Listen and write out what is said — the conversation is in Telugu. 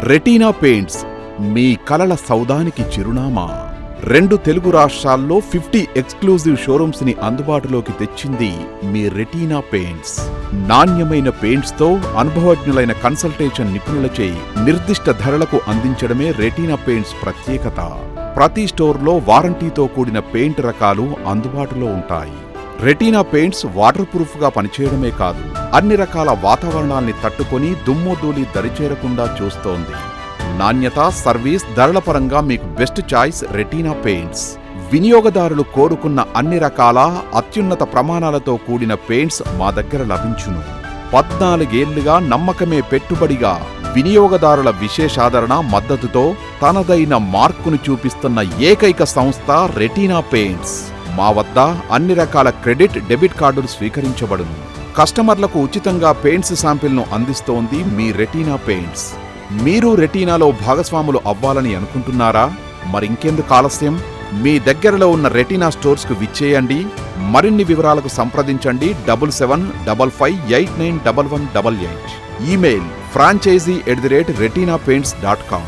రెటీనా పెయింట్స్ మీ కలల సౌదానికి చిరునామా. 2 తెలుగు రాష్ట్రాల్లో 50 ఎక్స్క్లూజివ్ షోరూమ్స్ ని అందుబాటులోకి తెచ్చింది మీ రెటీనా పెయింట్స్. నాణ్యమైన పెయింట్స్ తో అనుభవజ్ఞులైన కన్సల్టేషన్ నిపుణులచే నిర్దిష్ట ధరలకు అందించడమే రెటీనా పెయింట్స్ ప్రత్యేకత. ప్రతి స్టోర్లో వారంటీతో కూడిన పెయింట్ రకాలు అందుబాటులో ఉంటాయి. రెటీనా పెయింట్స్ వాటర్ ప్రూఫ్ గా పనిచేయడమే కాదు, అన్ని రకాల వాతావరణాల్ని తట్టుకొని దుమ్ము ధూళి దరిచేరకుండా చూస్తోంది. నాణ్యత, సర్వీస్, ధరల పరంగా మీకు బెస్ట్ చాయిస్ రెటీనా పెయింట్స్. వినియోగదారులు కోరుకున్న అన్ని రకాల అత్యున్నత ప్రమాణాలతో కూడిన పెయింట్స్ మా దగ్గర లభించును. 14 ఏళ్లుగా నమ్మకమే పెట్టుబడిగా వినియోగదారుల విశేషాదరణ, మద్దతుతో తనదైన మార్కును చూపిస్తున్న ఏకైక సంస్థ రెటీనా పెయింట్స్. మా వద్ద అన్ని రకాల క్రెడిట్, డెబిట్ కార్డులు స్వీకరించబడును. కస్టమర్లకు ఉచితంగా పెయింట్స్ శాంపిల్ను అందిస్తోంది మీ రెటీనా పెయింట్స్. మీరు రెటీనాలో భాగస్వాములు అవ్వాలని అనుకుంటున్నారా? మరింకెందుకు ఆలస్యం? మీ దగ్గరలో ఉన్న రెటీనా స్టోర్స్కు విచ్చేయండి. మరిన్ని వివరాలకు సంప్రదించండి 7755891188. Email franchisee@retinapaints.com.